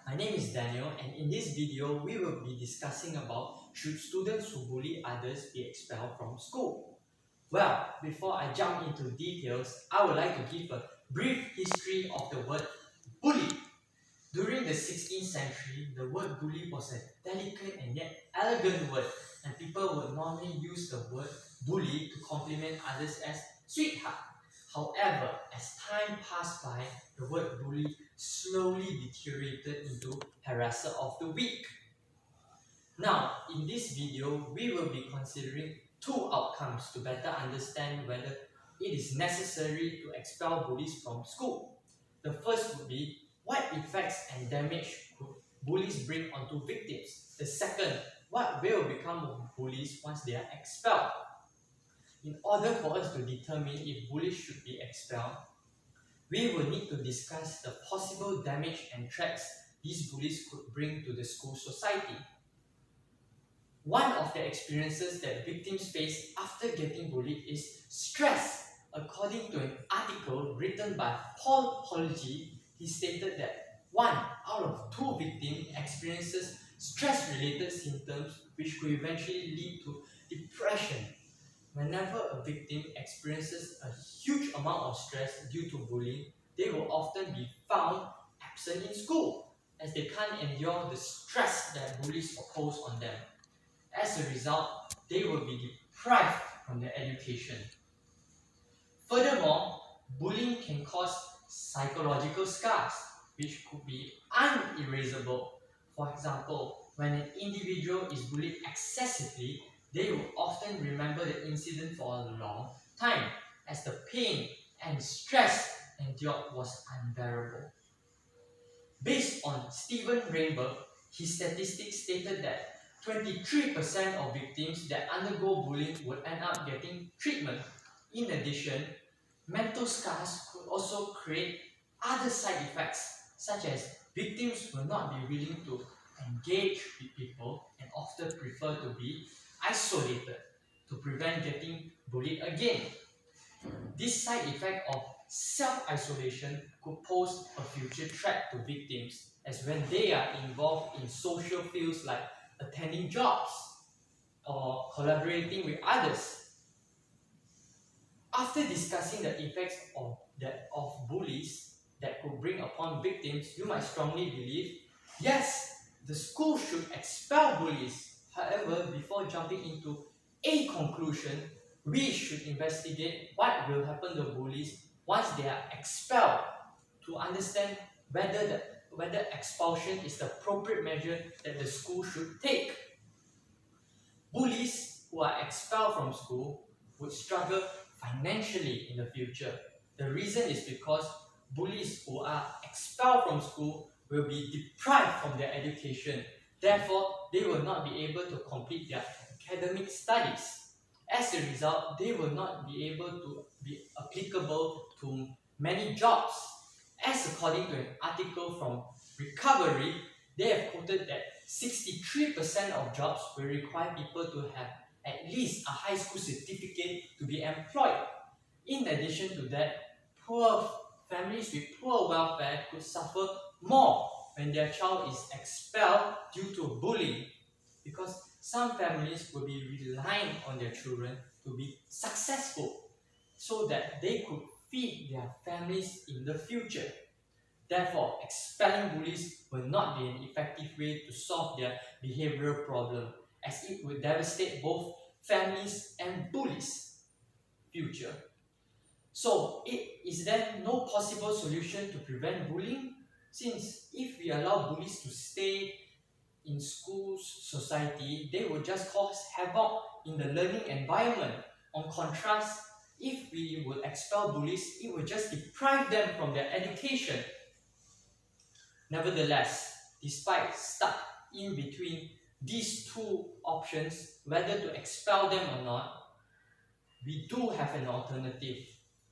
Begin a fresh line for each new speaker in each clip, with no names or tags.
My name is Daniel, and in this video we will be discussing about should students who bully others be expelled from school. Well, before I jump into details, I would like to give a brief history of the word bully. During the 16th century, the word bully was a delicate and yet elegant word, and people would normally use the word bully to compliment others as sweetheart. However, as time passed by, the word bully slowly deteriorated into harasser of the weak. Now, in this video, we will be considering two outcomes to better understand whether it is necessary to expel bullies from school. The first would be what effects and damage could bullies bring onto victims. The second, what will become of bullies once they are expelled. In order for us to determine if bullies should be expelled, we will need to discuss the possible damage and threats these bullies could bring to the school society. One of the experiences that victims face after getting bullied is stress. According to an article written by Paul Holgi, he stated that 1 out of 2 victims experiences stress-related symptoms which could eventually lead to depression. Whenever a victim experiences a huge amount of stress due to bullying, they will often be found absent in school as they can't endure the stress that bullies impose on them. As a result, they will be deprived from their education. Furthermore, bullying can cause psychological scars which could be unerasable. For example, when an individual is bullied excessively, they will often remember the incident for a long time, as the pain and stress endured was unbearable. Based on Steven Rainberg, his statistics stated that 23% of victims that undergo bullying would end up getting treatment. In addition, mental scars could also create other side effects, such as victims will not be willing to engage with people and often prefer to be isolated to prevent getting bullied again. This side effect of self-isolation could pose a future threat to victims, as when they are involved in social fields like attending jobs or collaborating with others. After discussing the effects of bullies that could bring upon victims, you might strongly believe, yes, the school should expel bullies. However, before jumping into a conclusion, we should investigate what will happen to bullies once they are expelled to understand whether expulsion is the appropriate measure that the school should take. Bullies who are expelled from school would struggle financially in the future. The reason is because bullies who are expelled from school will be deprived from their education. Therefore, they will not be able to complete their academic studies. As a result, they will not be able to be applicable to many jobs. As according to an article from Recovery, they have quoted that 63% of jobs will require people to have at least a high school certificate to be employed. In addition to that, poor families with poor welfare could suffer more when their child is expelled due to bullying, because some families will be relying on their children to be successful so that they could feed their families in the future. Therefore, expelling bullies will not be an effective way to solve their behavioral problem, as it would devastate both families and bullies' future. So, is there no possible solution to prevent bullying? Since if we allow bullies to stay in schools, society, they will just cause havoc in the learning environment. On contrast, if we will expel bullies, it will just deprive them from their education. Nevertheless, despite stuck in between these two options, whether to expel them or not, we do have an alternative,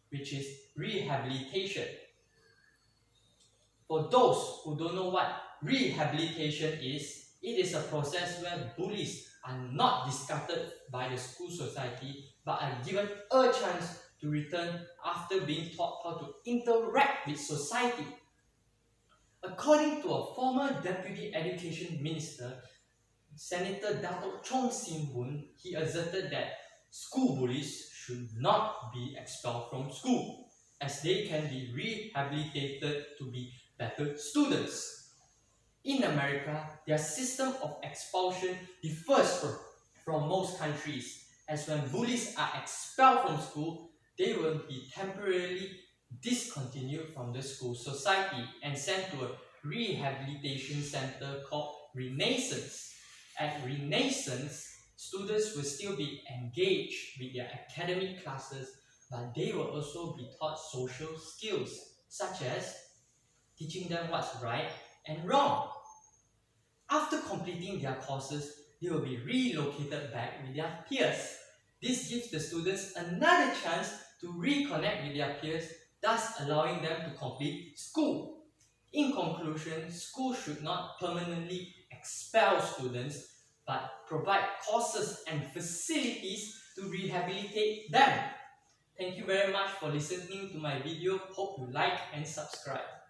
which is rehabilitation. For those who don't know what rehabilitation is, it is a process where bullies are not discarded by the school society but are given a chance to return after being taught how to interact with society. According to a former Deputy Education Minister, Senator Dato Chong Sin Boon, he asserted that school bullies should not be expelled from school, as they can be rehabilitated to be better students. In America, their system of expulsion differs from most countries, as when bullies are expelled from school, they will be temporarily discontinued from the school society and sent to a rehabilitation center called Renaissance. At Renaissance, students will still be engaged with their academic classes, but they will also be taught social skills, such as teaching them what's right and wrong. After completing their courses, they will be relocated back with their peers. This gives the students another chance to reconnect with their peers, thus allowing them to complete school. In conclusion, school should not permanently expel students, but provide courses and facilities to rehabilitate them. Thank you very much for listening to my video. Hope you like and subscribe.